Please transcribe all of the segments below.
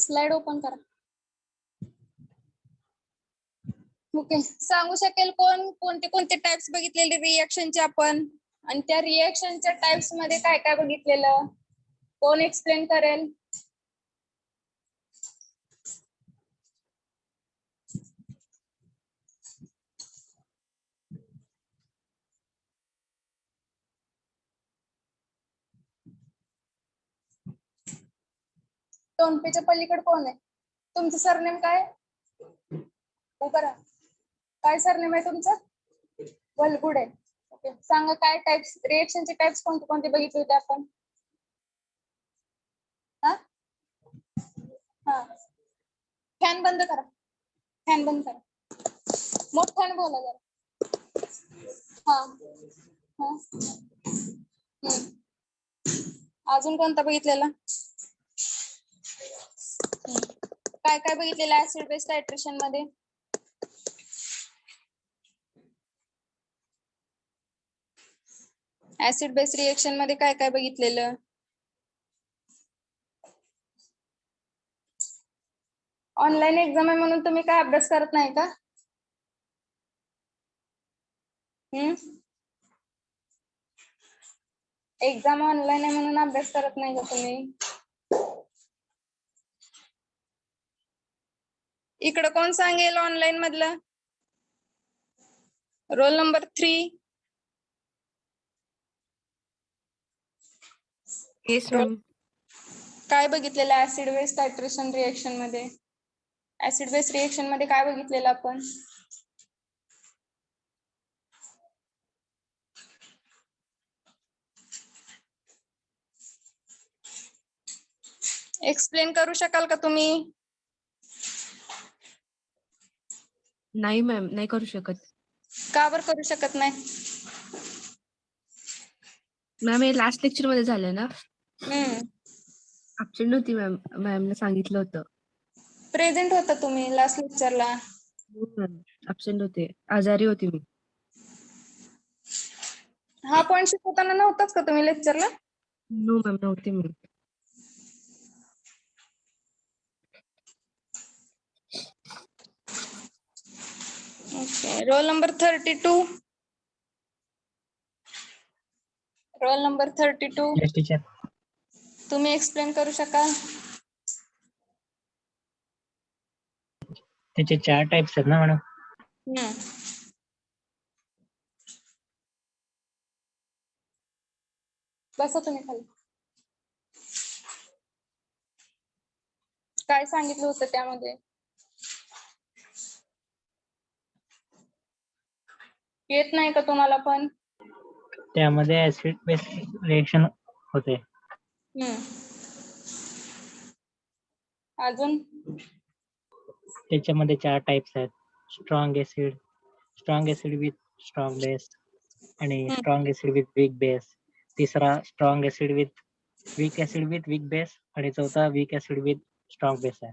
Slide open करा. Okay, सांगू शकेल कोण कोणते कोणते टाइप्स बघितलेले रिएक्शनचे आपण, आणि त्या रिएक्शनच्या टाइप्स मध्ये काय काय बघितलेलं, कोण एक्सप्लेन करेल? टोनपेच्या पलीकडे कोण आहे? तुमचं सरनेम काय? उभं राहा. काय सरनेम आहे तुमचं? वलगुडे. ओके, सांगा काय टाइप्स, रिएक्शनचे टाइप्स कोणते कोणते बघितले होते आपण? फॅन बंद करा, फॅन बंद करा, मोठ्याने बोला जरा. हा हा. अजून कोणता बघितलेला? काय काय बघितलेलं ऍसिड बेस टायट्रेशन मध्ये? ऍसिड बेस रिएक्शन मध्ये काय काय बघितलेलं? ऑनलाईन एक्झाम आहे म्हणून तुम्ही काय अभ्यास करत नाही का? एक्झाम ऑनलाईन आहे म्हणून अभ्यास करत नाही का तुम्ही? इकडे कोण सांगेल ऑनलाईन मधलं? Roll number 3. Yes ma'am. काय बघितलेलं ऍसिड बेस टायट्रेशन रिएक्शन मध्ये? ऍसिड बेस रिएक्शन मध्ये काय बघितलेलं आपण? एक्सप्लेन करू शकाल का तुम्ही? नाही मॅम, नाही करू शकत. का बरं करू शकत नाही? मॅम हे लास्ट लेक्चर मध्ये झालं ना. हम्म. ऍब्सेंट नव्हती मॅम, मॅमने सांगितलं होतं. प्रेझेंट होता तुम्ही लास्ट लेक्चरला? हो मॅम, ऍब्सेंट होते, आजारी होती मी. हा पॉइंट शिकवताना नव्हताच का तुम्ही लेक्चरला? नो मॅम, नव्हते मी. Okay, roll number 32. Roll number 32. Yes teacher. तुम्ही एक्सप्लेन करू शकाल? त्याचे 4 टाइप्स आहेत ना मॅडम? बसा तुम्ही खाली. काय सांगितलं होतं त्यामध्ये? येत नाही का तुम्हाला पण? त्यामध्ये ऍसिड बेस रिएक्शन होते. अजून? त्याच्यामध्ये 4 टाइप्स आहेत. Strong acid with strong base, आणि strong acid with weak base. तिसरा strong acid with weak base, आणि चौथा weak acid with strong base आहे.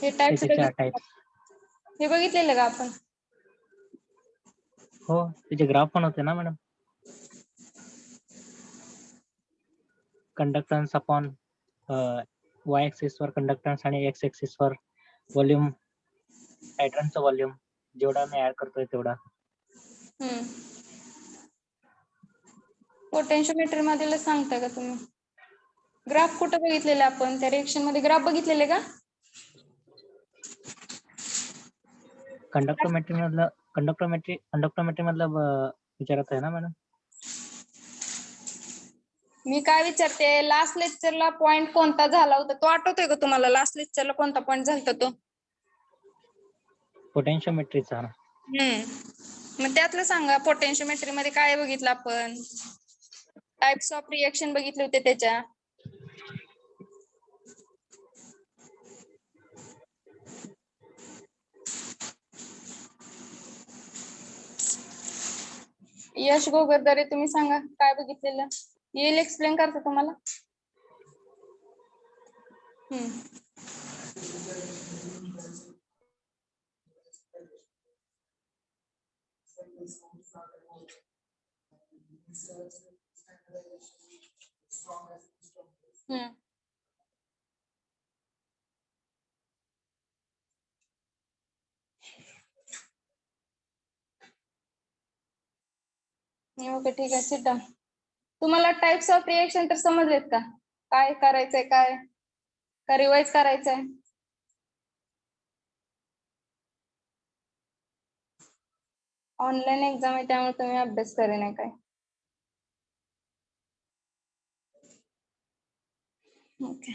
हे टाइप्स त्याचे 4 टाइप्स. हे बघितलेलं का आपण? हो, त्याचे ग्राफ पण होते ना madam. Conductance upon Y axis वर कंडक्टन्स आणि एक्स ऍक्सिस वर व्हॉल्यूम, टायट्रनचं व्हॉल्यूम जेवढा मी ऍड करतोय तेवढा. पोटेन्शियोमीटर मध्ये सांगता का तुम्ही? ग्राफ कुठं बघितलेले आपण? त्या रिएक्शन मध्ये ग्राफ बघितलेले का? कंडक्टोमेट्री मधलं विचारत आहे ना मॅडम? मी काय विचारते, लास्ट लेक्चरला पॉइंट कोणता झाला होता तो आठवतोय का तुम्हाला? लास्ट लेक्चरला कोणता पॉइंट झाला तो? पोटेन्शियोमेट्रीचा. मग त्यातलं सांगा, पोटेन्शियोमेट्री मध्ये काय बघितलं आपण? टाइप्स ऑफ रिएक्शन बघितले होते त्याच्या. यश गोगरदरे तुम्ही सांगा काय बघितलेलं? येईल एक्सप्लेन करता तुम्हाला? ओके ठीक आहे, सिट डाऊन. तुम्हाला टाइप्स ऑफ रिएक्शन तर समजलेत का? काय करायचंय, काय का रिवाइज करायचंय? ऑनलाईन एक्झाम आहे त्यामुळे तुम्ही अभ्यास करे नाही काय? ओके.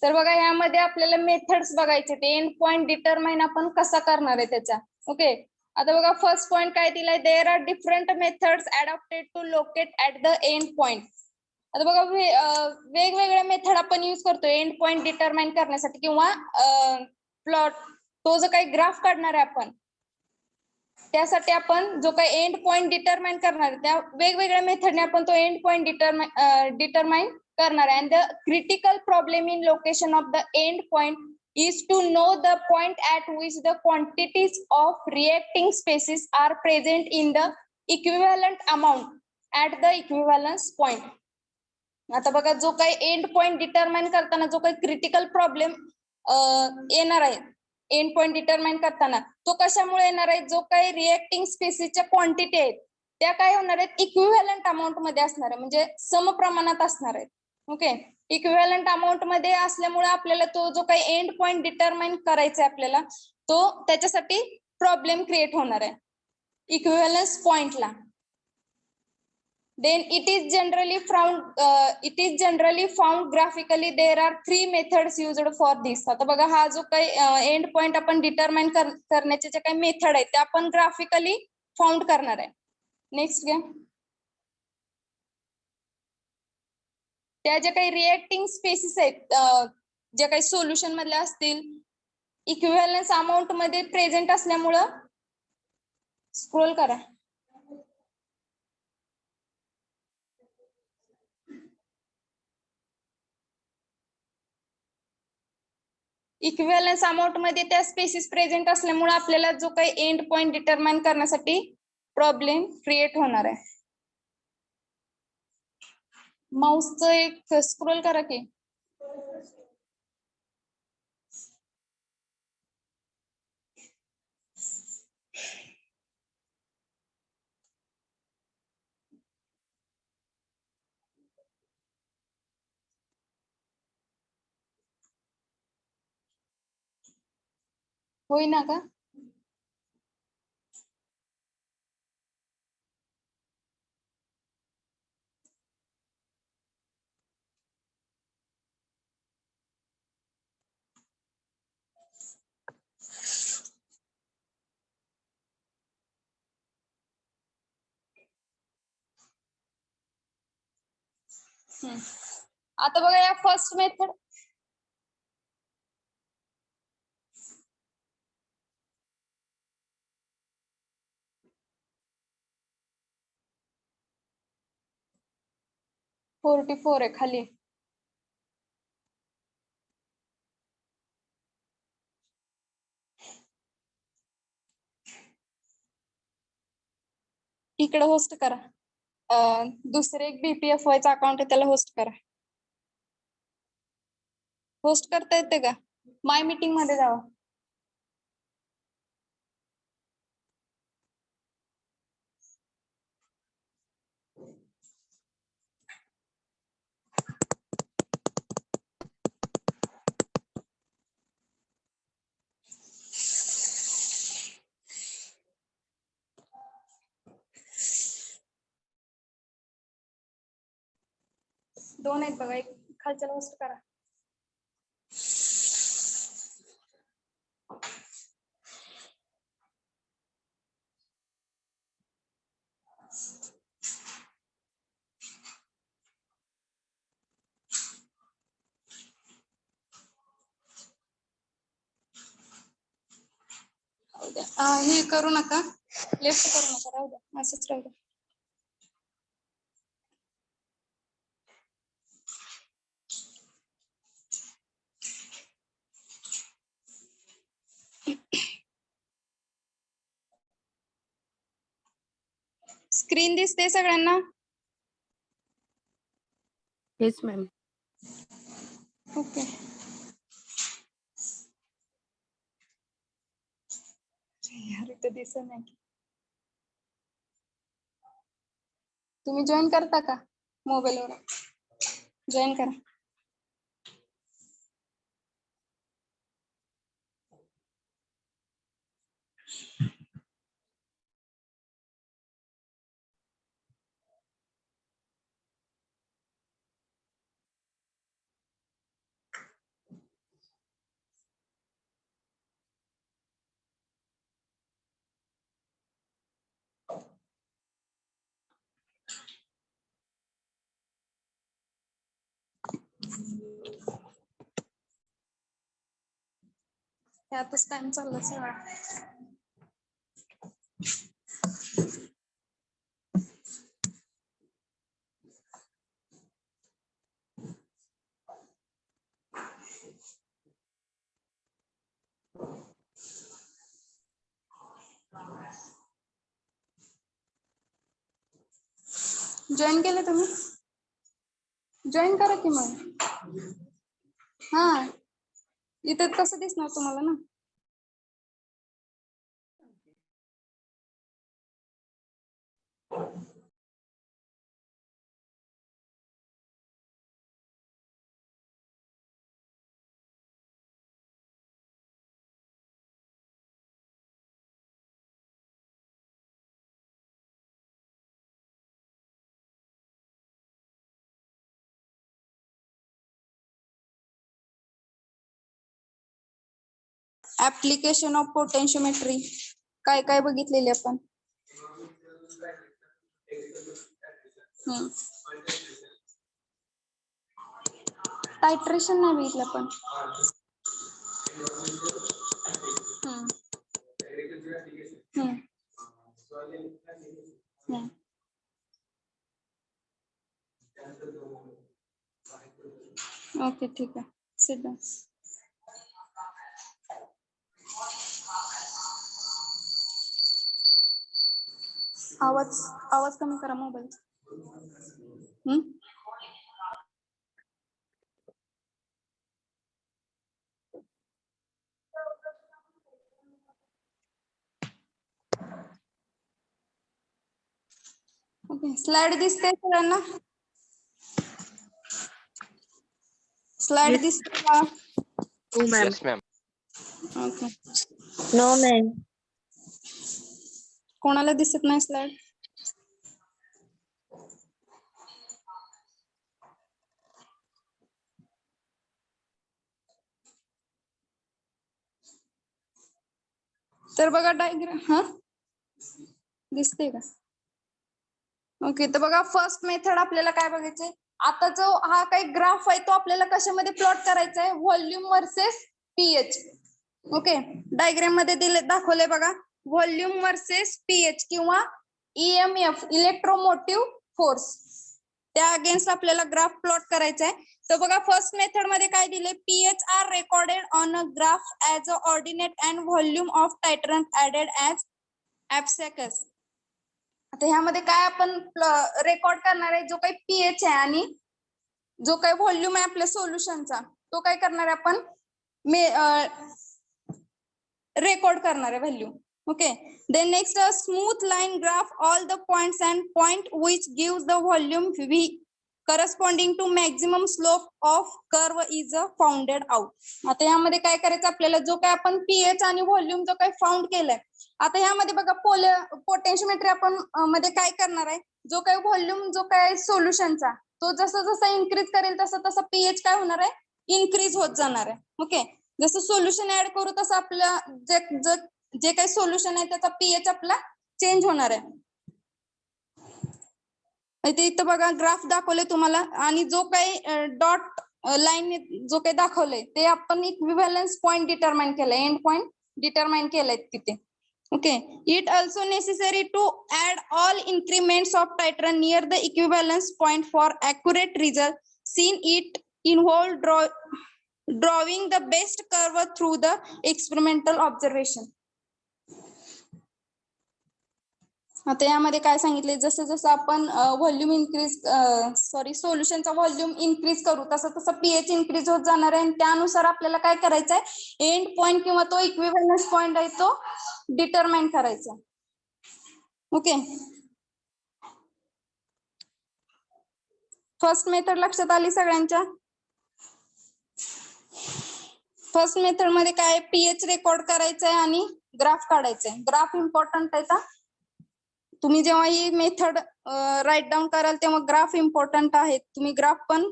तर बघा यामध्ये आपल्याला मेथड्स बघायचे, ते एंड पॉइंट डिटरमाइन आपण कसा करणार आहे त्याचा. ओके. आता बघा फर्स्ट पॉइंट काय दिलाय, there are different methods adopted to locate at the end point. आता बघा वेगवेगळ्या मेथड आपण यूज करतो एंड पॉइंट डिटरमाइन करण्यासाठी, किंवा प्लॉट तो जो काही ग्राफ काढणार आहे आपण त्यासाठी आपण जो काही एंड पॉइंट डिटरमाइन करणार आहे त्या वेगवेगळ्या मेथडने आपण तो एंड पॉइंट डिटरमाइन करणार आहे. And the critical problem in location of the end point is to know the point at which the quantities of reacting species are present in the equivalent amount at the equivalence point. आता बघा जो काही end point determine करताना जो काही critical problem येणार आहे end point determine करताना, तो कशामुळे येणार आहे, जो काही रिएक्टिंग स्पेसिसच्या क्वांटिटी आहेत त्या काय होणार आहेत, इक्विव्हॅलंट अमाऊंट मध्ये असणार आहे, म्हणजे समप्रमाणात असणार आहेत. ओके. इक्विव्हॅलंट अमाऊंट मध्ये असल्यामुळे आपल्याला तो जो काही एंड पॉइंट डिटरमाइन करायचा आहे आपल्याला, तो त्याच्यासाठी प्रॉब्लेम क्रिएट होणार आहे इक्विव्हॅलन्स पॉइंटला. Then it is generally found graphically. There are 3 methods used for this. आता बघा हा जो काही एंड पॉइंट आपण डिटरमाइन करण्याचे जे काही मेथड आहेत ते आपण ग्राफिकली फाउंड करणार आहे. नेक्स्ट घ्या. त्या ज्या काही रिएक्टिंग स्पेसिस आहेत ज्या काही सोल्युशन मधले असतील, इक्विव्हॅलन्स अमाऊंट मध्ये प्रेझेंट असल्यामुळं, स्क्रोल करा, इक्विव्हॅलन्स अमाऊंट मध्ये त्या स्पेसिस प्रेझेंट असल्यामुळे आपल्याला जो काही एंड पॉइंट डिटरमाइन करण्यासाठी प्रॉब्लेम क्रिएट होणार आहे. माऊसचं एक स्क्रोल करा की. होईना का? आता बघा या फर्स्ट मेथड, .44 आहे खाली. इकडे होस्ट करा. दुसरे एक BPFY चा अकाउंट आहे त्याला होस्ट करा. होस्ट करता येते का? माय मीटिंग मध्ये जावा. दोन आहेत बघा, एक खालच्याला होस्ट करा. हे करू नका, लेफ्ट करू नका, राहू द्या, असंच राहू द्या. स्क्रीन दिसते सगळ्यांना? Yes ma'am. ओके. यार इथं दिसत नाही. तुम्ही जॉईन करता का मोबाईलवर? जॉईन करा. त्यातच टाइम चालला सगळा. जॉईन केलं तुम्ही? जॉईन करा की मग. हा इथे कसं दिसणार तुम्हाला ना? ऍप्लिकेशन ऑफ पोटेन्शियोमेट्री काय काय बघितलेले आपण? टायट्रेशन नाही बघितलं आपण. ओके ठीक आहे. Sit down. आवाज कमी करा मोबाईल. ओके स्लाइड दिसते सगळ्यांना? स्लाइड दिसते का? हो ma'am. Yes, ma'am. Okay. No ma'am. कोणाला दिसत नाही स्लाइड? तर बघा डायग्राम. हा दिसते का? ओके तर बघा फर्स्ट मेथड आपल्याला काय बघायचंय. आता जो हा काही ग्राफ आहे तो आपल्याला कशामध्ये प्लॉट करायचा आहे? Volume versus pH. Okay diagram मध्ये दिले दाखवलंय बघा. व्हॉल्यूम वर्सेस पीएच किंवा ईएमएफ इलेक्ट्रोमोटिव्ह फोर्स, त्या अगेन्स्ट आपल्याला ग्राफ प्लॉट करायचा आहे. तर बघा फर्स्ट मेथड मध्ये काय दिले? PH are recorded on a graph as a ordinate and volume of titrant added as abscissa. आता ह्यामध्ये काय आपण रेकॉर्ड करणार आहे? जो काही पीएच आहे आणि जो काही व्हॉल्यूम आहे आपल्या सोल्युशनचा तो काय करणार आहे आपण? रेकॉर्ड करणार आहे value. Okay then next smooth line graph all the points and point which gives the volume V corresponding to maximum slope of curve is founded out. आता यामध्ये काय करायचं आपल्याला? जो काय आपण पीएच आणि व्हॉल्यूम जो काही फाउंड केलाय, आता ह्यामध्ये बघा पोटेन्शियोमेट्री आपण मध्ये काय करणार आहे? जो काही व्हॉल्यूम जो काय सोल्युशनचा तो जसं जसं इन्क्रीज करेल तसं तसं पीएच काय होणार आहे? इन्क्रीज होत जाणार आहे. ओके जसं सोल्युशन ऍड करू तसं आपलं जे काही सोल्युशन आहे त्याचा पीएच आपला चेंज होणार आहे. इथं बघा ग्राफ दाखवले तुम्हाला आणि जो काही डॉट लाईन जो काही दाखवलंय ते आपण इक्विव्हॅलन्स पॉइंट डिटरमाइन केलाय, एंड पॉइंट डिटरमाइन केलाय तिथे. Okay, it also necessary to add all increments of titration near the equivalence point for accurate result. Seen it involve drawing the best curve through the experimental observation. आता यामध्ये काय सांगितले? जसं जसं आपण volume सोल्युशनचा volume increase करू तसं तसं पीएच इन्क्रीज होत जाणार आहे आणि त्यानुसार आपल्याला काय करायचं आहे? एंड पॉइंट किंवा तो इक्विव्हॅलन्स पॉइंट आहे तो डिटरमाइन करायचा. ओके फर्स्ट मेथड लक्षात आली सगळ्यांच्या? फर्स्ट मेथड मध्ये काय पीएच रेकॉर्ड करायचंय आणि ग्राफ काढायचंय. ग्राफ इम्पॉर्टंट आहे का? तुम्ही जेव्हा ही मेथड राईट डाऊन कराल तेव्हा ग्राफ इम्पॉर्टंट आहेत. तुम्ही ग्राफ पण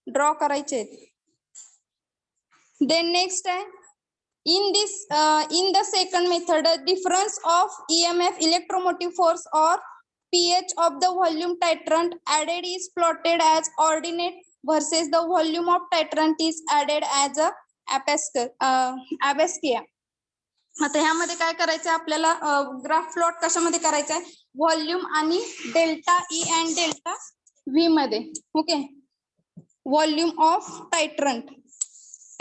ड्रॉ करायचे आहेत. देन नेक्स्ट आहे in the second method difference of EMF electromotive force or pH of the volume titrant added is plotted as ordinate versus the volume of titrant is added as a abskia. आता ह्यामध्ये काय करायचं आपल्याला graph plot कशामध्ये करायचा आहे volume आणि delta E and delta V मध्ये. Okay volume of titrant.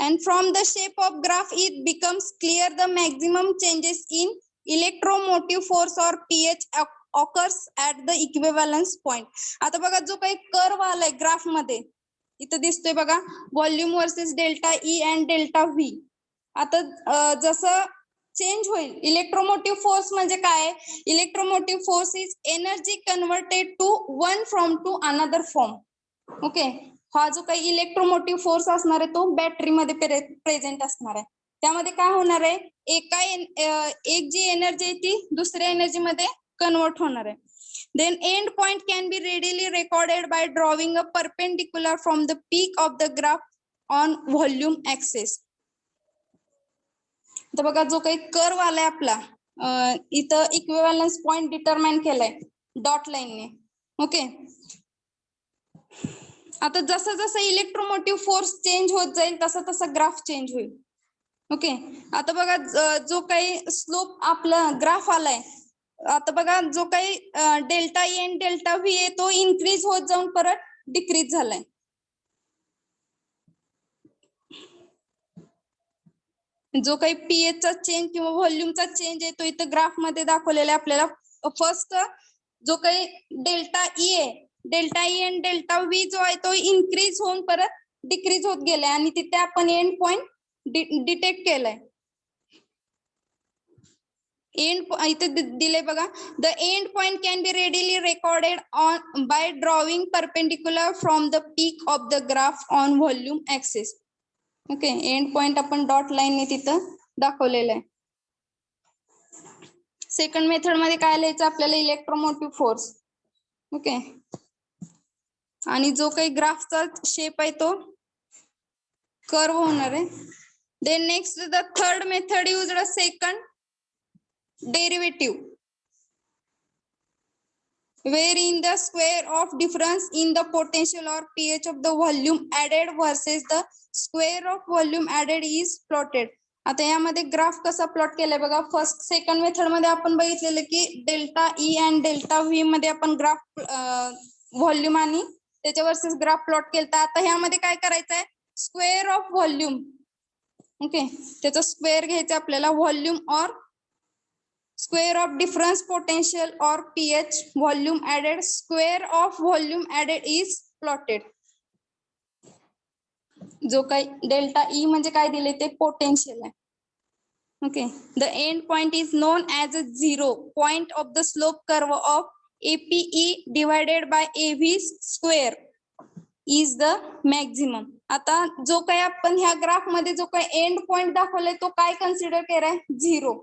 And from the shape of graph it becomes clear the maximum changes in electromotive force or pH occurs at the equivalence point. आता बघा जो काही curve आलाय graph मध्ये इथं दिसतोय बघा volume versus delta E and delta V. आता जसं चेंज होईल इलेक्ट्रोमोटिव्ह फोर्स म्हणजे काय electromotive force is energy converted to one form to another form. Okay हा जो काही इलेक्ट्रोमोटिव्ह फोर्स असणार आहे तो बॅटरीमध्ये प्रेझेंट असणार आहे. त्यामध्ये काय होणार आहे एक जी एनर्जी आहे ती दुसऱ्या एनर्जी मध्ये कन्वर्ट होणार आहे. Then end point can be readily recorded by drawing a perpendicular from the peak of the graph on volume axis. तर बघा जो काही कर्व आलाय आपला इथं इक्विव्हॅलन्स पॉइंट डिटरमाइन केलाय डॉट लाईनने. ओके आता जसं जसं इलेक्ट्रोमोटिव्ह फोर्स चेंज होत जाईल तसा तसा ग्राफ चेंज होईल. ओके आता बघा जो काही स्लोप आपला ग्राफ आलाय आता बघा जो काही डेल्टा ई आणि डेल्टा व्ही आहे तो इन्क्रीज होत जाऊन परत डिक्रीज झालाय. जो काही पीएच चा चेंज किंवा व्हॉल्यूमचा चेंज आहे तो इथं ग्राफ मध्ये दाखवलेला आहे आपल्याला. फर्स्ट जो काही डेल्टा ई आहे डेल्टा ई आणि डेल्टा व्ही जो आहे तो इन्क्रीज होऊन परत डिक्रीज होत गेलाय आणि तिथे आपण एंड पॉइंट डिटेक्ट केलाय. एंड इथे दिले बघा the end point can be readily recorded on by drawing perpendicular from the peak of the graph on volume axis. Okay end point आपण डॉट लाईनने तिथं दाखवलेलं आहे. सेकंड मेथड मध्ये काय लिहायचं आपल्याला इलेक्ट्रोमोटिव्ह फोर्स. ओके आणि जो काही ग्राफचा शेप आहे तो कर्व होणार आहे. Then next the third method used a second derivative wherein the square of difference in the potential or pH of the volume added versus the square of volume added is plotted. आता यामध्ये graph कसा plot केलाय बघा first second method मध्ये आपण बघितलेलं की delta E and delta V मध्ये आपण ग्राफ व्हॉल्यूम आणि त्याच्या वर्सेस ग्राफ प्लॉट केलता. आता ह्यामध्ये काय करायचं आहे स्क्वेअर ऑफ व्हॉल्यूम. ओके त्याचा स्क्वेअर घ्यायचा आपल्याला व्हॉल्यूम और square of difference potential or pH volume added square of volume added is plotted. जो काही डेल्टा ई म्हणजे काय दिले ते पोटेन्शियल आहे. Okay the end point is non as a zero point of the slope curve of APE divided by AV square is the maximum. आता जो काही आपण ह्या ग्राफ मध्ये जो काही एंड पॉइंट दाखवलाय तो काय कन्सिडर केलाय झिरो.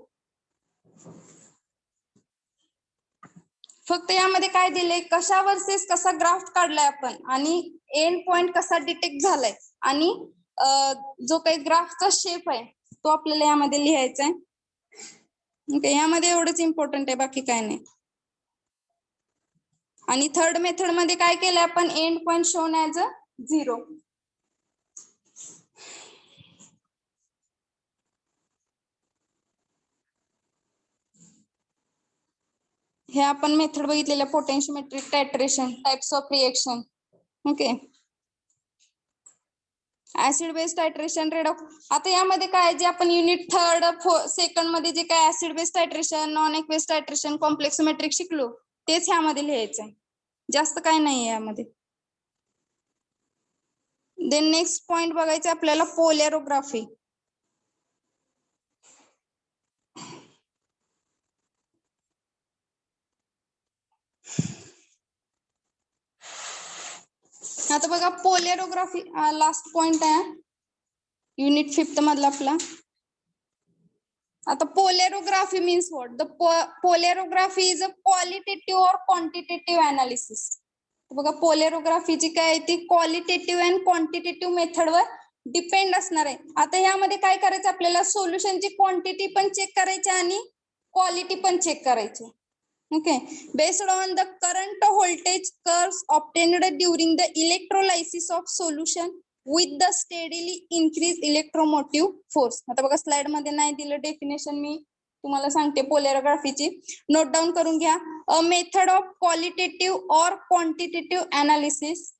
फक्त यामध्ये काय दिले कशा वर्सेस कसा ग्राफ काढलाय आपण आणि एंड पॉइंट कसा डिटेक्ट झालाय आणि जो काही ग्राफचा शेप आहे तो आपल्याला यामध्ये लिहायचा आहे. ओके यामध्ये एवढंच इम्पॉर्टंट आहे बाकी काय नाही. आणि थर्ड मेथड मध्ये काय केलंय आपण end point shown as a zero. हे आपण मेथड बघितलेलं potentiometric titration types of reaction. Okay acid base titration redox. आता यामध्ये काय जे आपण युनिट थर्ड सेकंड मध्ये जे काय acid base titration non aqueous titration complexometric शिकलो तेच ह्यामध्ये लिहायचं आहे जास्त काय नाही यामध्ये. देन नेक्स्ट पॉइंट बघायचं आपल्याला पोलॅरोग्राफी. आता बघा पोलॅरोग्राफी लास्ट पॉइंट आहे युनिट 5 मधला आपला. आता polarography means what? The polarography is a qualitative or quantitative analysis. बघा पोलॅरोग्राफी जी काय ती क्वालिटेटिव्ह अँड क्वांटिटेटिव्ह मेथडवर डिपेंड असणार आहे. आता यामध्ये काय करायचं आपल्याला? सोल्युशनची क्वांटिटी पण चेक करायची आणि क्वालिटी पण चेक करायची. Okay, based on the current voltage curves obtained during the electrolysis of solution with the steadily increased electromotive force. आता बघा स्लाइड मध्ये नाही दिलं डेफिनेशन, मी तुम्हाला सांगते पोलॅरोग्राफीची. नोट डाऊन करून घ्या. A method of qualitative or quantitative analysis.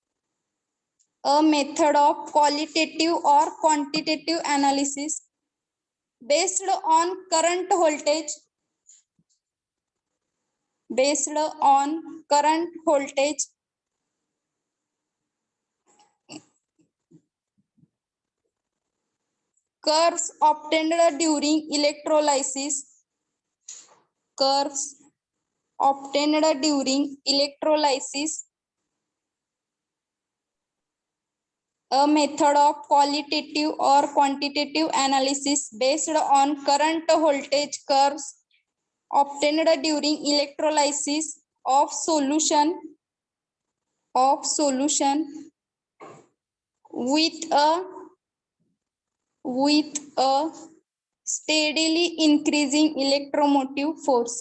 A method of qualitative or quantitative analysis based on current voltage curves obtained during electrolysis. A method of qualitative or quantitative analysis based on current voltage curves obtained during electrolysis of solution with a steadily increasing electromotive force.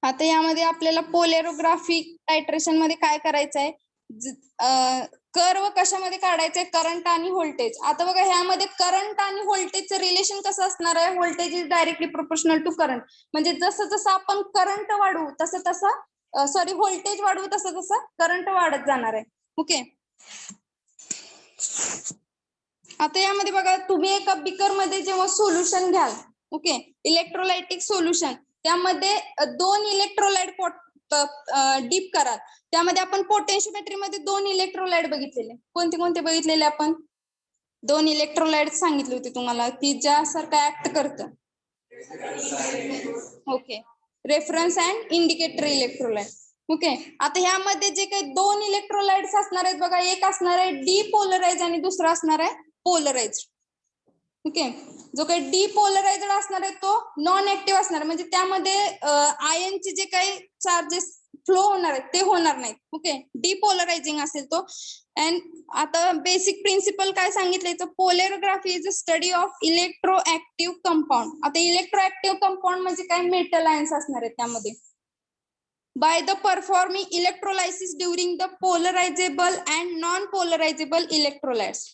आता यामध्ये आपल्याला पोलॅरोग्राफी टायट्रेशन मध्ये काय करायचं आहे? Curve कशामध्ये काढायचंय? Current आणि व्होल्टेज. आता बघा ह्यामध्ये करंट आणि व्होल्टेजचं रिलेशन कसं असणार आहे? Voltage is directly proportional to current. म्हणजे जसं जसं आपण करंट वाढवू तसं तसं सॉरी व्होल्टेज वाढवू तसं तसं करंट वाढत जाणार आहे. ओके. आता यामध्ये बघा तुम्ही एका बिकर मध्ये जेव्हा सोल्युशन घ्याल, ओके, इलेक्ट्रोलायटिक सोल्युशन, त्यामध्ये 2 इलेक्ट्रोलाइट डीप कराल. त्यामध्ये आपण पोटेन्शियोमेट्री मध्ये 2 इलेक्ट्रोलाइट बघितलेले. कोणते कोणते बघितलेले आपण? 2 इलेक्ट्रोलाइट सांगितले होते तुम्हाला की ज्यासारखं ऍक्ट करतं. Okay, reference and indicator electrolyte. Okay. आता ह्यामध्ये जे काही 2 इलेक्ट्रोलाइट्स असणार आहेत बघा, एक असणार आहे डीपोलराइज आणि दुसरा असणार आहे पोलराइज. ओके. जो काही डीपोलराइज्ड असणार आहे तो नॉन ऍक्टिव्ह असणार, म्हणजे त्यामध्ये आयनचे जे काही चार्जेस फ्लो होणार आहेत ते होणार नाहीत. ओके. डीपोलरायझिंग असेल तो. अँड आता बेसिक प्रिन्सिपल काय सांगितलंय? Polarography is a study of electroactive compound. आता इलेक्ट्रोऍक्टिव्ह कंपाऊंड म्हणजे काय? मेटल आयन्स असणार आहेत त्यामध्ये. By the performing electrolysis during the polarisable and non polarisable electrolytes.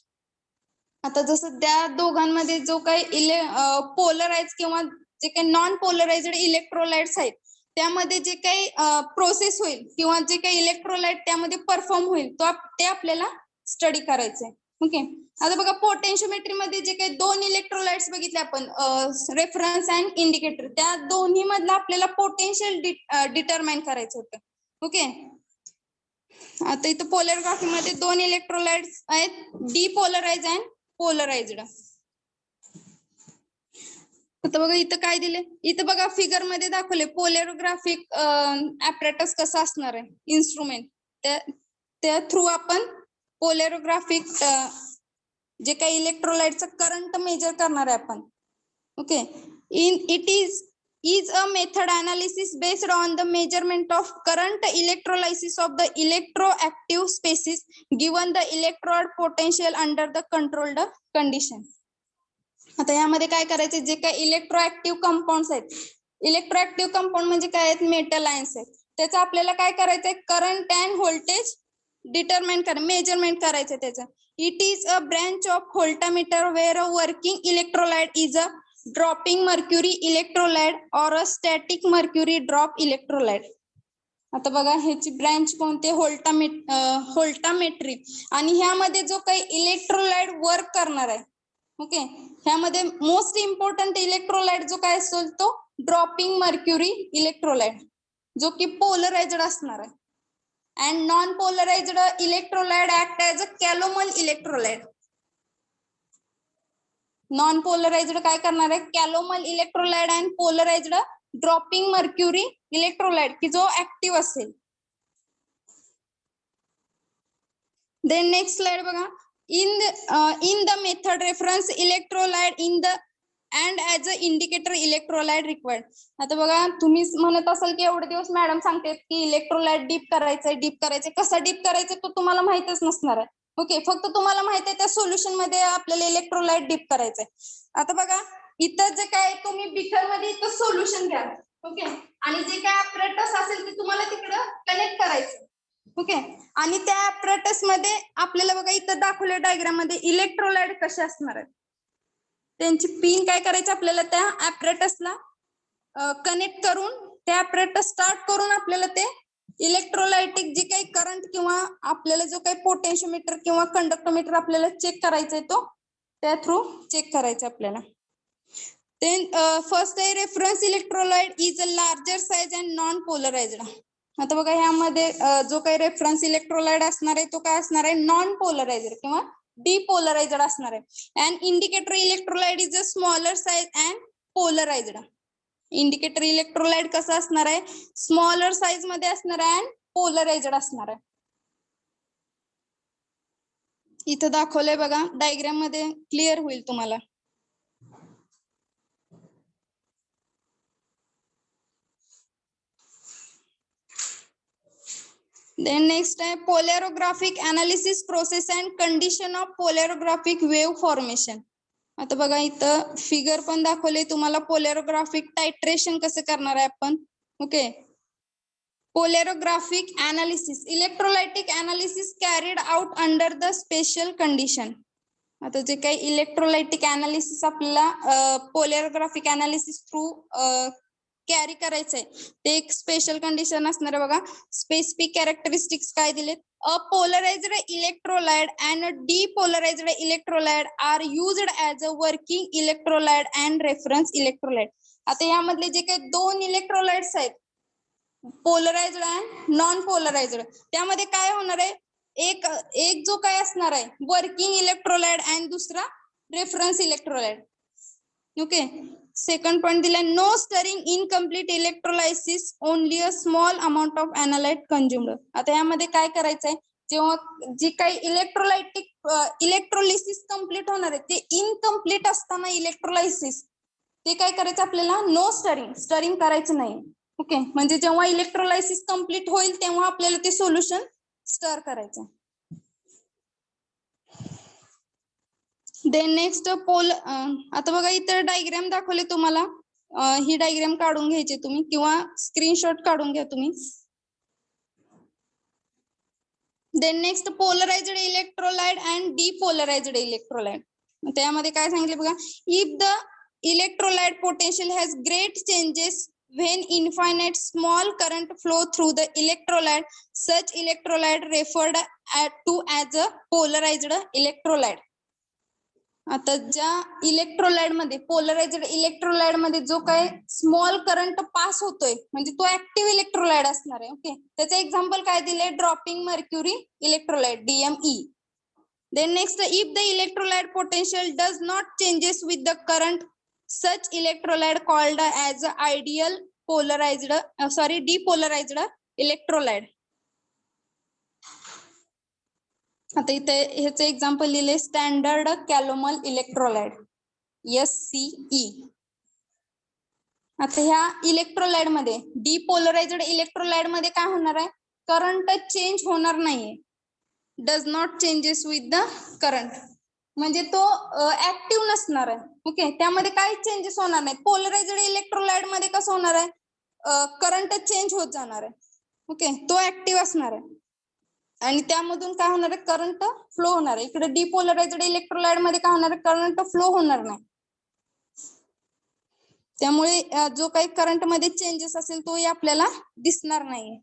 आता जसं त्या दोघांमध्ये जो काही पोलराइज किंवा जे काही नॉन पोलराइज्ड इलेक्ट्रोलाइट्स आहेत त्यामध्ये जे काही प्रोसेस होईल किंवा जे काही इलेक्ट्रोलाइट त्यामध्ये परफॉर्म होईल ते आपल्याला स्टडी करायचंय. ओके. आता बघा पोटेन्शियोमेट्री मध्ये जे काही 2 इलेक्ट्रोलाइट्स बघितले आपण, रेफरन्स अँड इंडिकेटर, त्या दोन्ही मधला आपल्याला पोटेन्शियल डिटरमाइन करायचं होतं. ओके. आता इथं पोलॅरोग्राफी मध्ये 2 इलेक्ट्रोलाइट्स आहेत, डीपोलराइज अँड पोलराइज्ड. आता बघा इथं काय दिले? इथं बघा फिगर मध्ये दाखवले पोलॅरोग्राफिक ऍपरेटस कसं असणार आहे, इन्स्ट्रुमेंट. त्या थ्रू आपण पोलॅरोग्राफिक जे काही इलेक्ट्रोलाइटचं करंट मेजर करणार आहे आपण. Okay. It is a method analysis based on the measurement of current electrolysis of the electroactive species given the electrode potential under the controlled condition. आता यामध्ये काय करायचं? जे काही इलेक्ट्रोऍक्टिव्ह कंपाऊंड्स आहेत, इलेक्ट्रोऍक्टिव्ह कंपाऊंड म्हणजे काय आहेत? मेटल आयन्स आहेत. त्याचं आपल्याला काय करायचंय? करंट अँड व्होल्टेज डिटरमाइन करा, मेजरमेंट करायचं त्याचं. It is a branch of voltammeter where a working electrolyte is a dropping mercury electrolyte or a static mercury drop electrolyte. आता बघा ह्याची ब्रँच कोणते? व्होल्टामेट्री. आणि ह्यामध्ये जो काही इलेक्ट्रोलाइट वर्क करणार आहे, ओके, ह्यामध्ये मोस्ट इम्पॉर्टंट इलेक्ट्रोलाइट जो काय असेल तो ड्रॉपिंग मर्क्युरी इलेक्ट्रोलाइट, जो की पोलराइज्ड असणार आहे. And non polarized electrolyte act as a calomel electrolyte. Non polarized काय करणार आहे, calomel electrolyte and polarized dropping mercury electrolyte की जो ऍक्टिव्ह असेल. देन नेक्स्ट स्लाइड बघा. in the method reference electrolyte in the and as a indicator electrolyte required. आता बघा तुम्ही म्हणत असाल की एवढे दिवस मॅडम सांगतात की इलेक्ट्रोलाइट डीप करायचंय कसा डीप करायचं तो तुम्हाला माहितच नसणार आहे. ओके, फक्त तुम्हाला माहित आहे त्या सोल्युशन मध्ये आपल्याला इलेक्ट्रोलाइट डीप करायचंय. आता बघा इथं जे काय तुम्ही बिकर मध्ये इथं सोल्युशन घ्या. ओके, आणि जे काय ऍपरेटस असेल ते तुम्हाला तिकडं कनेक्ट करायचं. ओके, आणि त्या ऍपरेटस मध्ये आपल्याला बघा इथं दाखवल्या डायग्राम मध्ये इलेक्ट्रोलाइट कसे असणार आहेत त्यांची पिन काय करायची आपल्याला त्या ऍपरेटसला कनेक्ट करून त्या ऍपरेटस स्टार्ट करून आपल्याला ते इलेक्ट्रोलाइटिक जे काही करंट किंवा आपल्याला जो काही पोटेन्शियोमीटर किंवा कंडक्टोमीटर आपल्याला चेक करायचा तो त्या थ्रू चेक करायचं आपल्याला. Then first आहे reference electrolyte is a larger size and non polarized. आता बघा ह्यामध्ये जो काही रेफरन्स इलेक्ट्रोलाइट असणार आहे तो काय असणार आहे, नॉन पोलराइज्ड किंवा डिपोलराइज्ड असणार आहे. And indicator electrolyte is a smaller size and polarized. Indicator electrolyte कसं असणार आहे, स्मॉलर साइज मध्ये असणार आहे अँड पोलराइज्ड असणार आहे. इथं दाखवलंय बघा डायग्राम मध्ये क्लिअर होईल तुम्हाला. Then next आहे polarographic analysis process and condition of polarographic wave formation. आता बघा इथं फिगर पण दाखवले तुम्हाला पोलॅरोग्राफिक टायट्रेशन कसं करणार आहे आपण. Okay, polarographic analysis electrolytic analysis carried out under the special condition. आता जे काही इलेक्ट्रोलाइटिक अनालिसिस आपल्याला पोलॅरोग्राफिक अनालिसिस थ्रू कॅरी करायचंय ते एक स्पेशल कंडिशन असणार आहे बघा. स्पेसिफिक कॅरेक्टरिस्टिक्स काय दिलेत, a polarized electrolyte and a depolarized electrolyte are used as a working electrolyte and reference electrolyte. आता यामधले जे काही दोन इलेक्ट्रोलाइट्स आहेत पोलराइज्ड अँड नॉन पोलराइज्ड त्यामध्ये काय होणार आहे, एक जो काय असणार आहे वर्किंग इलेक्ट्रोलाइट अँड दुसरा reference electrolyte. Okay, second point दिलाय no stirring incomplete electrolysis only a small amount of analyte consumed. आता यामध्ये काय करायचंय, जेव्हा जी काही इलेक्ट्रोलाइटिक इलेक्ट्रोलिसिस कम्प्लीट होणार आहे ते इनकम्प्लीट असताना इलेक्ट्रोलायसिस ते काय करायचं आपल्याला, नो स्टरिंग करायचं नाही. ओके, म्हणजे जेव्हा इलेक्ट्रोलायसिस कम्प्लीट होईल तेव्हा आपल्याला ते सोल्युशन स्टर करायचं. देन नेक्स्ट आता बघा इतर डायग्राम दाखवले तुम्हाला. ही डायग्राम काढून घ्यायची तुम्ही किंवा स्क्रीनशॉट काढून घ्या तुम्ही. Then next polarized electrolyte and depolarized electrolyte. त्यामध्ये काय सांगितले बघा, if the electrolyte potential has great changes when infinite small current flow through the electrolyte, such electrolyte referred to as a polarized electrolyte. आता ज्या electrolyte मध्ये polarised electrolyte मध्ये जो काही स्मॉल करंट पास होतोय म्हणजे तो ऍक्टिव्ह इलेक्ट्रोलाइट असणार आहे. ओके, त्याचं एक्झाम्पल काय दिले, dropping mercury electrolyte DME. Then next, if the electrolyte potential does not changes with the current, such electrolyte called as ideal depolarized electrolyte. आता इथे ह्याचे एक्झाम्पल लिहिले, स्टँडर्ड कॅलोमल इलेक्ट्रोलाइट SCE. आता ह्या इलेक्ट्रोलाइट मध्ये डिपोलराइज्ड इलेक्ट्रोलाइट मध्ये काय होणार आहे, करंट चेंज होणार नाहीये, does not changes with the current म्हणजे तो ऍक्टिव्ह नसणार आहे. ओके, त्यामध्ये काही चेंजेस होणार नाहीत. पोलराइज्ड इलेक्ट्रोलाइट मध्ये कसं होणार आहे, करंट चेंज होत जाणार आहे. ओके, तो ऍक्टिव्ह असणार आहे आणि त्यामधून काय होणार आहे, करंट फ्लो होणार आहे. इकडे डिपोलराइज्ड इलेक्ट्रोलाइट मध्ये काय होणार आहे, करंट फ्लो होणार नाही. त्यामुळे जो काही करंट मध्ये चेंजेस असेल तोही आपल्याला दिसणार नाही.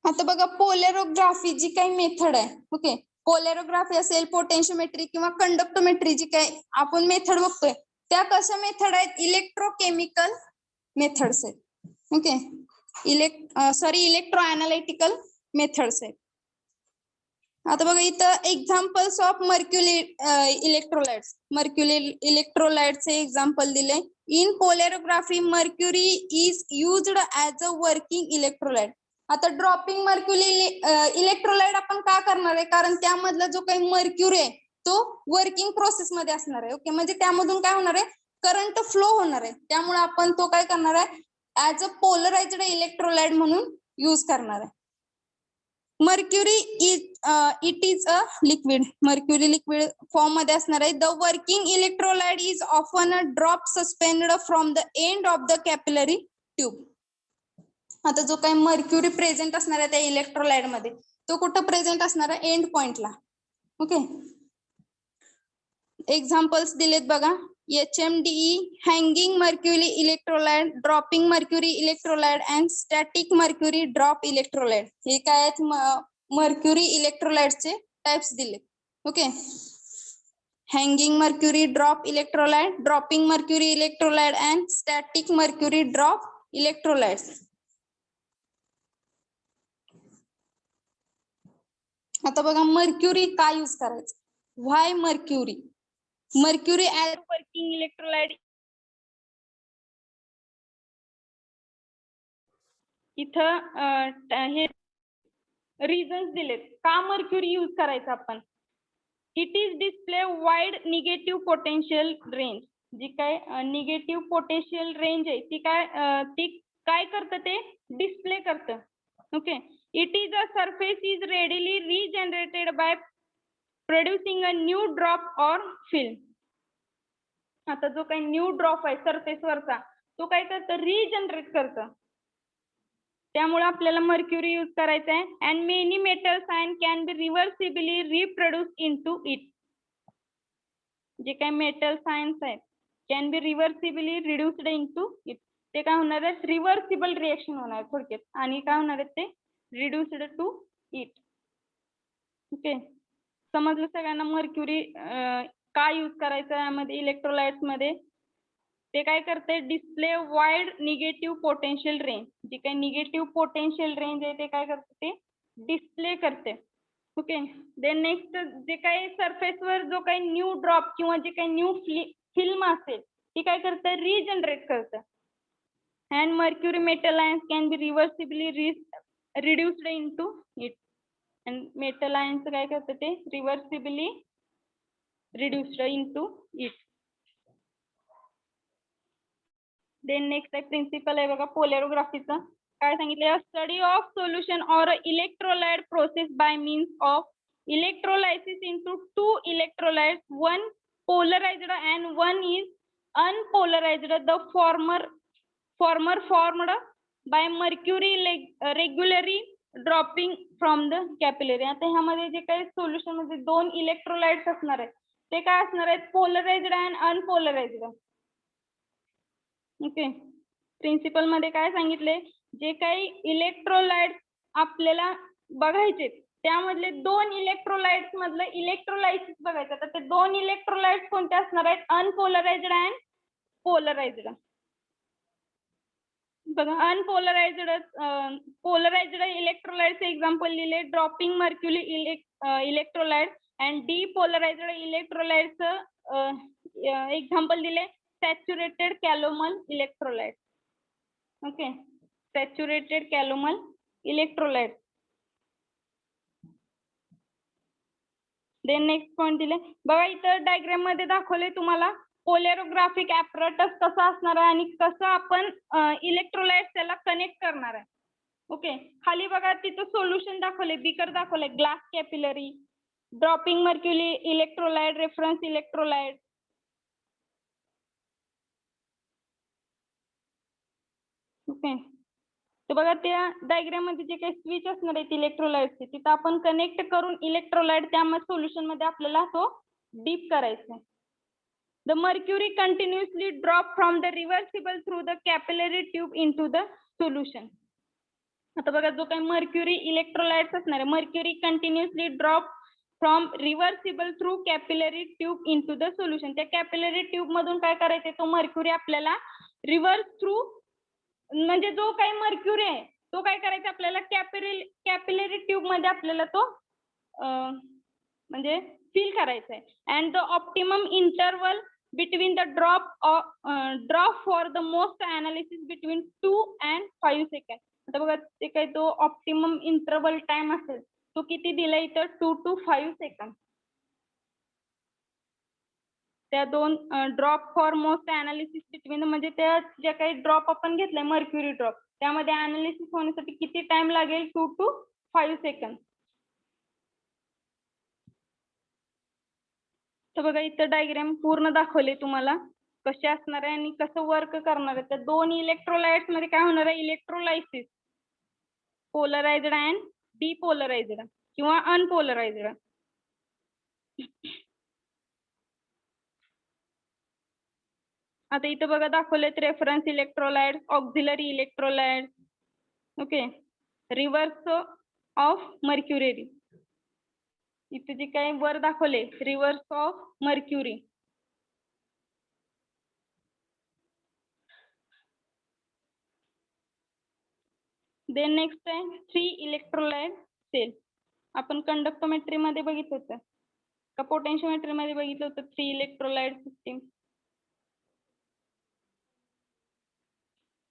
आता बघा पोलॅरोग्राफी जी काही मेथड आहे, ओके, पोलॅरोग्राफी असेल, पोटेन्शियोमेट्री किंवा कंडक्टोमेट्री जी काही आपण मेथड बघतोय त्या कशा मेथड आहेत, इलेक्ट्रोकेमिकल मेथड्स आहेत. ओके, इलेक्ट्रो अनालिटिकल मेथड्स आहेत. आता बघा इथं examples of mercury electrolytes. Mercury इलेक्ट्रोलाइटचे एक्झाम्पल दिले. In polarography mercury is used as a working electrolyte. आता ड्रॉपिंग मर्क्युरी इलेक्ट्रोलाइट आपण का करणार आहे, कारण त्यामधला जो काही मर्क्युरी आहे तो वर्किंग प्रोसेस मध्ये असणार आहे. ओके, म्हणजे त्यामधून काय होणार आहे, करंट फ्लो होणार आहे. त्यामुळे आपण तो काय करणार आहे, ऍज अ पोलराइज्ड इलेक्ट्रोलाइट म्हणून यूज करणार आहे. Mercury it is a liquid. Mercury liquid form मध्ये असणार आहे. The working electrolyte is often a drop suspended from the end of the capillary tube. आता जो काही मर्क्युरी प्रेझेंट असणार आहे त्या इलेक्ट्रोलाइट मध्ये तो कुठं प्रेझेंट असणार आहे, एंड पॉइंटला. ओके, एक्झाम्पल्स दिलेत बघा. HMDE hanging mercury electrolyte, dropping mercury electrolyte and static mercury drop electrolyte. हे काय आहेत, मर्क्युरी इलेक्ट्रोलाइटचे टाइप्स दिले. Okay, hanging mercury drop electrolyte, dropping mercury electrolyte and static mercury drop electrolyte. आता बघा मर्क्युरी का यूज करायचं, why mercury. Mercury as working electrolyte. इथं हे रिझन्स दिलेत का मर्क्युरी यूज करायचं आपण. It is display wide negative potential range. जी काय निगेटिव्ह पोटेन्शियल रेंज आहे ती काय करतं, ते डिस्प्ले करतं. Okay, it is a surface is readily regenerated by producing a new drop or film. आता जो काही न्यू ड्रॉप आहे सरफेस वरचा तो काय करतं, रिजनरेट करतं. त्यामुळे आपल्याला मर्क्युरी यूज करायचा आहे. And many metals ion can be reversibly reproduce into it. जे काही मेटल्स आयन्स आहेत can be reversibly reduced into it. ते काय होणार आहे, रिव्हर्सिबल रिएक्शन होणार आहे थोडक्यात, आणि काय होणार आहे ते रिड्यूस्ड टू इट. ओके, समजलं सगळ्यांना मर्क्युरी का यूज करायचं यामध्ये इलेक्ट्रोलाइट्स मध्ये. ते काय करते, display wide negative potential range. जी काही निगेटिव्ह पोटेन्शियल रेंज आहे ते काय करते, ते डिस्प्ले करते. ओके, देन नेक्स्ट जे काही सरफेसवर जो काही न्यू ड्रॉप किंवा जे काही न्यू फिल्म असेल ती काय करते, रिजनरेट करते. And mercury metal ions can be reversibly reduced into it. And metal ions काय करते, ते reversibly reduced into it. Then next आहे प्रिन्सिपल आहे बघा पोलॅरोग्राफीचा. काय सांगितलं, study of solution or electrolyte process by means of electrolysis into two electrolytes, one polarized and one is unpolarized. The former formed by mercury regularly dropping from the capillary. आता ह्यामध्ये जे काही सोल्युशन मध्ये दोन इलेक्ट्रोलाइट्स असणार आहेत ते काय असणार आहेत, polarized and unpolarized. Okay, principle मध्ये काय सांगितले, जे काही इलेक्ट्रोलाइट आपल्याला बघायचे त्यामधले दोन इलेक्ट्रोलाइट्स मधलं इलेक्ट्रोलायसिस बघायचं. तर ते दोन इलेक्ट्रोलाइट्स कोणते असणार आहेत, अनपोलराइज्ड अँड पोलराइज्ड. बघा अनपोलराइज्ड पोलराइज्ड इलेक्ट्रोलाइट्स एक्झाम्पल दिले, dropping mercury electrolyte and depolarized electrolytes example दिले, saturated calomel electrolyte. Okay, saturated calomel electrolyte. Then next point दिले बघा, इथं डायग्राम मध्ये दाखवले तुम्हाला पोलॅरोग्राफिक ऍपरेटस कसं असणार आहे आणि कसं आपण इलेक्ट्रोलाइट त्याला कनेक्ट करणार आहे. ओके, खाली बघा तिथं सोल्युशन दाखवले, बीकर दाखवले, glass capillary, dropping mercury electrolyte, reference electrolyte. Okay, तर बघा त्या डायग्राम मध्ये जे काही स्विच असणार आहेत इलेक्ट्रोलाइटचे तिथं आपण कनेक्ट करून इलेक्ट्रोलाइट त्या सोल्युशन मध्ये आपल्याला तो डीप करायचा आहे. The mercury continuously drop from the reversible through the capillary tube into the solution. आता बघा जो काही मर्क्युरी इलेक्ट्रोलाइट्स असणार आहे, mercury continuously drop from reversible through capillary tube into the solution. त्या कॅपिलरी ट्यूब मधून काय करायचे, तो मर्क्युरी आपल्याला रिव्हर्स थ्रू, म्हणजे जो काही मर्क्युरी आहे तो काय करायचा आपल्याला कॅपिलरी ट्यूब मध्ये आपल्याला तो म्हणजे फील करायचं आहे. And the optimum interval between the drop for the most analysis between 2 and 5 second. आता बघा ते काय तो ऑप्टिमम इंटरवल टाइम असेल तो किती दिलाय इथं 2 to 5 सेकंड. त्या दोन drop for most analysis between म्हणजे त्या ज्या काही ड्रॉप आपण घेतलाय मर्क्युरी ड्रॉप त्यामध्ये अनालिसिस होण्यासाठी किती टाइम लागेल 2 to 5 सेकंड. तर बघा इथं डायग्राम पूर्ण दाखवले तुम्हाला कसे असणार आहे आणि कसं वर्क करणार आहे. त्या दोन इलेक्ट्रोलाइट्स मध्ये काय होणार आहे इलेक्ट्रोलायसिस पोलरायझ्ड अँड डिपोलरायझ्ड किंवा अनपोलरायझ्ड. आता इथं बघा दाखवलेत reference electrolyte auxiliary electrolyte okay reverse of mercury. इथे जे काही वर दाखवले reverse of mercury. Then next आहे 3 इलेक्ट्रोलाइट सेल. आपण कंडक्टोमेट्री मध्ये बघितलं होतं का पोटेन्शियोमेट्री मध्ये बघितलं होतं 3 इलेक्ट्रोलाइट सिस्टीम.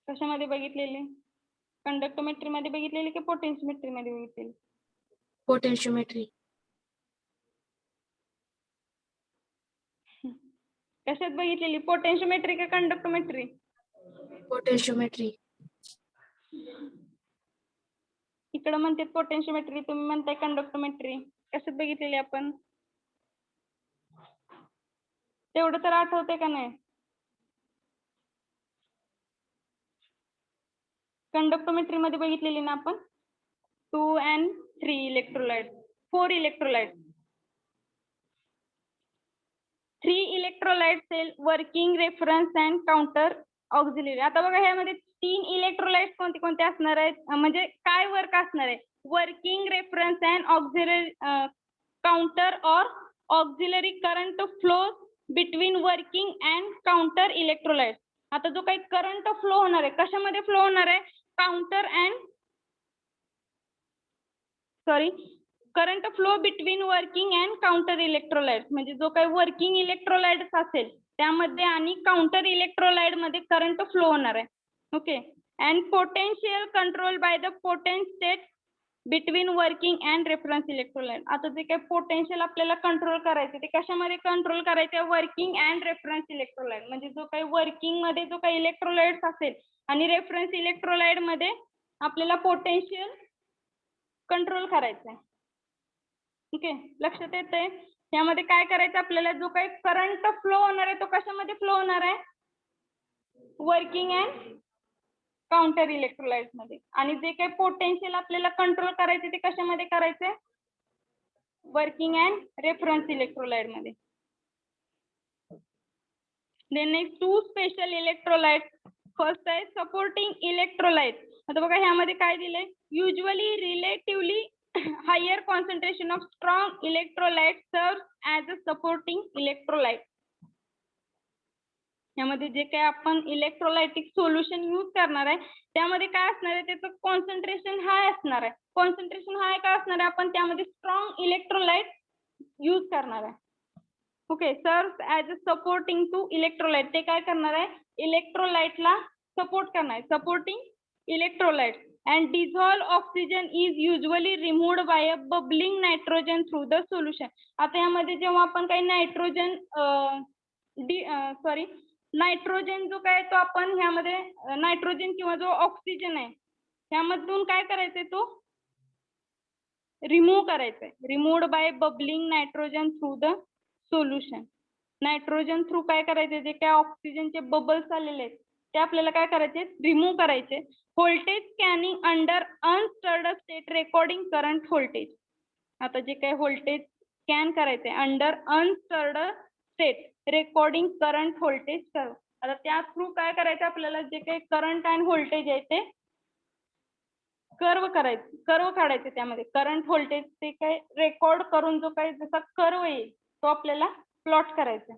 कशामध्ये बघितलेले कंडक्टोमेट्री मध्ये बघितलेले की पोटेन्शियोमेट्री मध्ये बघितलेले. पोटेन्शियोमेट्री. कशात बघितलेली पोटेन्शियोमेट्री का कंडक्टोमेट्री. पोटेन्शियोमेट्री. इकडे म्हणते पोटेन्शियोमेट्री तुम्ही म्हणताय कंडक्टोमेट्री. कशात बघितलेली आपण तेवढं तर आठवते का नाही. कंडक्टोमेट्री मध्ये बघितलेली ना आपण 2 and 3 electrolyte 4 electrolyte 3 electrolyte cell working reference and counter auxiliary. आता बघा ह्यामध्ये 3 इलेक्ट्रोलाइट कोणते कोणते असणार आहेत म्हणजे काय वर्क असणार आहे working reference and auxiliary counter or auxiliary current flow between working and counter electrolyte. आता जो काही करंट फ्लो होणार आहे कशामध्ये फ्लो होणार आहे counter and current flow between working and counter electrolyte म्हणजे जो काही वर्किंग इलेक्ट्रोलाइट असेल त्यामध्ये आणि काउंटर इलेक्ट्रोलाइट मध्ये करंट फ्लो होणार आहे. Okay and potential control by the potentiostat between working and reference electrolyte. आता जे काही पोटेन्शियल आपल्याला कंट्रोल करायचे ते कशामध्ये कंट्रोल करायचे वर्किंग अँड रेफरन्स इलेक्ट्रोलाइट म्हणजे जो काही वर्किंग मध्ये जो काही इलेक्ट्रोलाइट असेल आणि रेफरन्स इलेक्ट्रोलाइट मध्ये आपल्याला पोटेन्शियल कंट्रोल करायचं आहे. ओके लक्षात येतंय. यामध्ये काय करायचं आपल्याला जो काही करंट फ्लो होणार आहे तो कशामध्ये फ्लो होणार आहे वर्किंग अँड काउंटर इलेक्ट्रोलाइट मध्ये आणि जे काही पोटेन्शियल आपल्याला कंट्रोल करायचे ते कशामध्ये करायचे वर्किंग अँड रेफरन्स इलेक्ट्रोलाइट मध्ये. Then next 2 special electrolyte. First आहे सपोर्टिंग इलेक्ट्रोलाइट. आता बघा ह्यामध्ये काय दिलंय usually relatively higher concentration of strong electrolyte serves as a supporting electrolyte. यामध्ये जे काही आपण इलेक्ट्रोलायटिक सोल्युशन यूज करणार आहे त्यामध्ये काय असणार आहे त्याचं कॉन्सन्ट्रेशन हाय असणार आहे. कॉन्सन्ट्रेशन हाय काय असणार आहे आपण त्यामध्ये स्ट्रॉंग इलेक्ट्रोलाइट यूज करणार आहे. Okay serves as a supporting to electrolyte. ते काय करणार आहे इलेक्ट्रोलाइटला सपोर्ट करणार आहे supporting electrolyte. And dissolve oxygen is usually removed by a bubbling nitrogen through the solution. आता यामध्ये जेव्हा आपण काही नायट्रोजन नायट्रोजन जो काय तो आपण ह्यामध्ये नायट्रोजन किंवा जो ऑक्सिजन आहे ह्यामधून काय करायचंय तो रिमूव्ह करायचंय removed by bubbling nitrogen through the solution. Nitrogen through काय करायचे जे काय ऑक्सिजनचे बबल्स आलेले आहेत ते आपल्याला काय करायचे रिमूव्ह करायचे. Voltage scanning under unstirred state recording current voltage. आता जे काय व्होल्टेज स्कॅन करायचे under unstirred state recording current voltage curve. आता त्या थ्रू काय करायचं आपल्याला जे काही करंट अँड व्होल्टेज आहे ते कर्व काढायचे त्यामध्ये करंट व्होल्टेज ते काय रेकॉर्ड करून जो काही जसा कर्व येईल तो आपल्याला प्लॉट करायचा.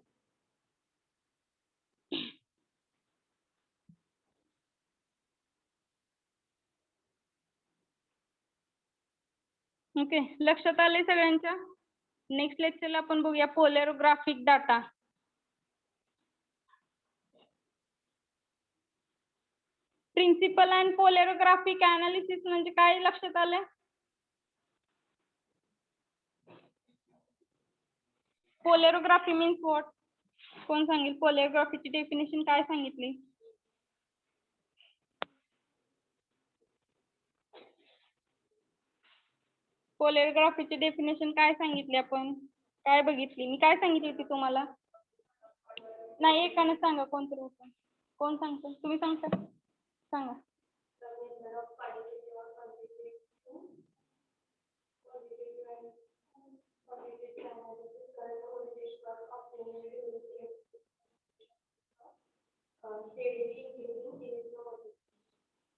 ओके, लक्षात आलंय सगळ्यांच्या? नेक्स्ट लेक्चरला आपण बघूया पोलॅरोग्राफिक डाटा. प्रिन्सिपल अँड पोलॅरोग्राफिक अनालिसिस म्हणजे काय लक्षात आलं? पोलॅरोग्राफी मीन्स व्हॉट? कोण सांगेल? पोलॅरोग्राफीची डेफिनेशन काय सांगितली? पोलॅरोग्राफीची डेफिनेशन काय सांगितली आपण? काय बघितली? मी काय सांगितली होती तुम्हाला? नाही, एकानं सांगा, कोणतरी होतं. कोण सांगतं? तुम्ही सांगता? सांगा.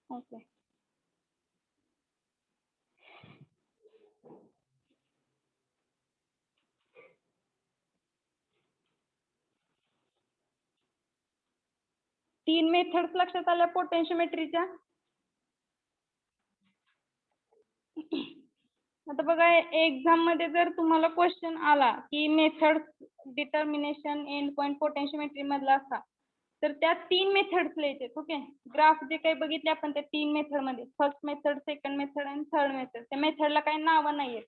ओके. तीन मेथड्स लक्षात आल्या पोटेन्शियोमेट्रीच्या. आता बघा, एक्झाम मध्ये जर तुम्हाला क्वेश्चन आला की मेथड डिटर्मिनेशन एंड पॉइंट पोटेन्शियोमेट्री मधला असा, तर त्या तीन मेथड्स लिहायचे. ओके, ग्राफ जे काही बघितले आपण त्या तीन मेथड मध्ये, फर्स्ट मेथड, सेकंड मेथड आणि थर्ड मेथड. त्या मेथडला काही नावं नाहीयेत,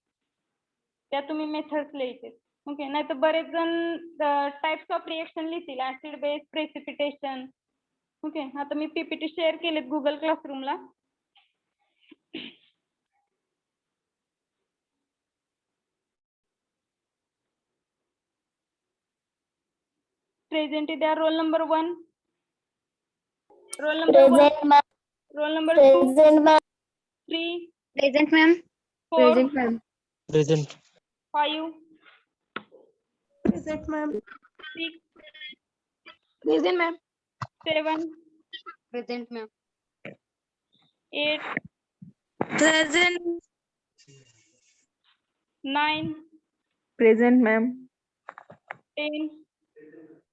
त्या तुम्ही मेथड्स लिहायचे. ओके, नाही तर बरेच जण टाइप्स ऑफ रिएक्शन लिहितील, ऍसिड बेस, प्रेसिपिटेशन. ओके, आता मी पीपीटी शेअर केलेत गुगल क्लासरूमला. प्रेझेंट द्या. Roll number 1, roll number 1, Present, ma'am. Roll number 2, Present, ma'am. 3, Present, ma'am. 4, present ma'am. Present. 5, Present, ma'am. 6, Present, ma'am. 7, Present, ma'am. 8, Present. 9, present ma'am. 10,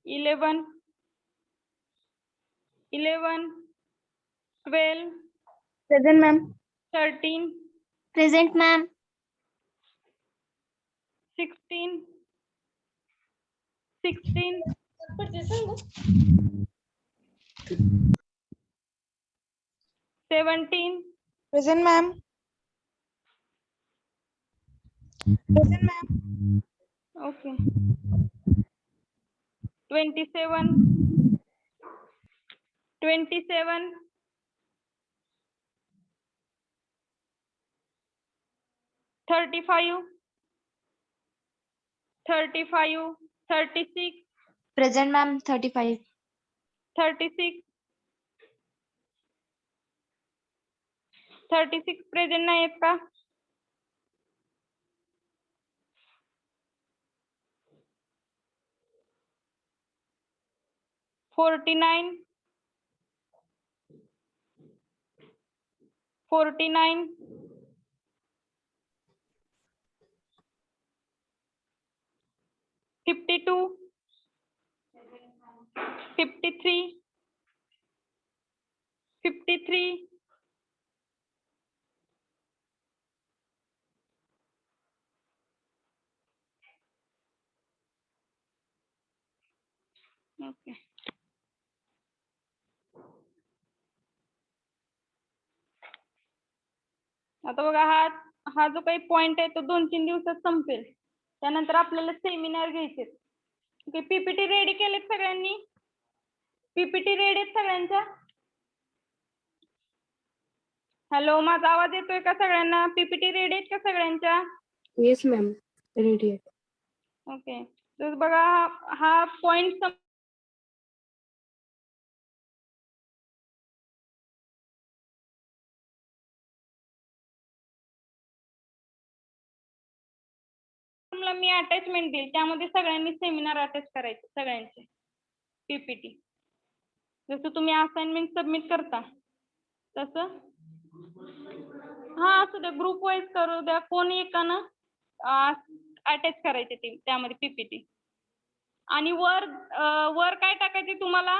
11, 12, Present, ma'am. 13, Present, ma'am. 16, 17, 17, Present, ma'am. Present, ma'am. okay, 27, 27, 35, 35, 36, Present, ma'am. 35. 36, 36 present नाही आहेत का? $49, 49, 52, 53, 53, 'okay' आता बघा, हा जो काही point आहे तो 2-3 दिवसात संपेल. त्यानंतर आपल्याला सेमिनार घ्यायचे. ओके, पीपीटी रेडी केलेत सगळ्यांनी? पीपीटी रेडी आहेत सगळ्यांच्या? हॅलो, माझा आवाज येतोय का सगळ्यांना? पीपीटी रेडी आहेत का सगळ्यांच्या? येस मॅम, रेडी आहे. ओके, तर बघा, हा पॉइंट मी अटॅचमेंट देईल, त्यामध्ये सगळ्यांनी सेमिनार अटॅच करायचे सगळ्यांचे पीपीटी. जसं तुम्ही असाइनमेंट सबमिट करता तसं. हा, असू द्या, ग्रुप वाईज करू द्या, कोणी एकानं अटॅच करायचे ते त्यामध्ये पीपीटी. आणि वर काय टाकायचे तुम्हाला?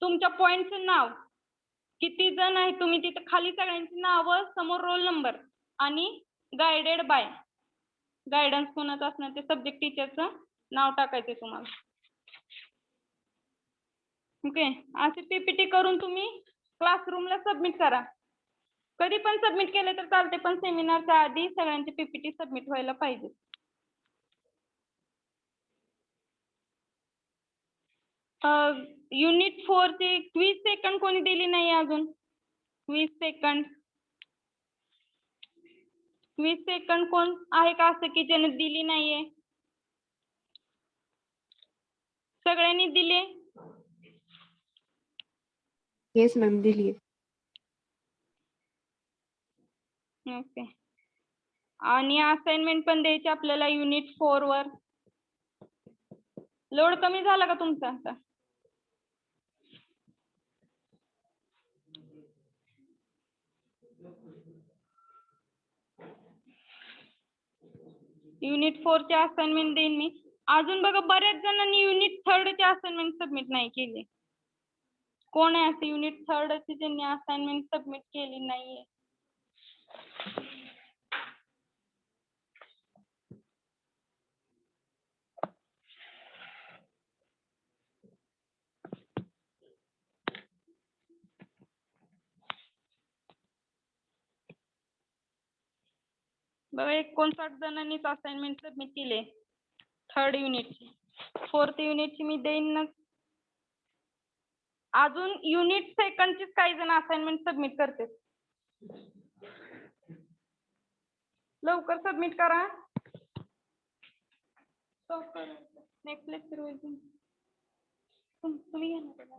तुमच्या पॉइंटचं नाव, किती जण आहे तुम्ही तिथं खाली, सगळ्यांची नावं, समोर रोल नंबर आणि गायडेड बाय. गायडन्स कोणाचं असणार ते सब्जेक्ट टीचरचं नाव टाकायचं तुम्हाला. ओके, असे पीपीटी करून तुम्ही क्लासरूमला सबमिट करा. कधी पण सबमिट केले तर चालते, पण सेमिनारच्या आधी सगळ्यांचे पीपीटी सबमिट व्हायला पाहिजे. युनिट 4 ची क्विज सेकंड कोणी दिली नाही अजून? क्विज सेकंड कोण आहे का असं की ज्याने दिली नाहीये? सगळ्यांनी दिले? येस मॅम दिली. ओके. आणि असाइनमेंट पण द्यायची आपल्याला युनिट 4 वर. लोड कमी झाला का तुमचा आता? युनिट 4 चे असाइनमेंट देईन मी. अजून बघा बऱ्याच जणांनी युनिट 3 चे असाइनमेंट सबमिट नाही केले. कोण आहे असे युनिट 3 ची ज्यांनी असाइनमेंट सबमिट केली नाहीये? बघा 59 जणांनीच असाइनमेंट सबमिट केले 3rd युनिटची. 4th युनिटची मी देईन ना. अजून युनिट सेकंडचीच काही जण असाइनमेंट सबमिट करते. लवकर सबमिट करा. नेक्स्ट लेक्चर होईल. तुम्ही घ्या ना.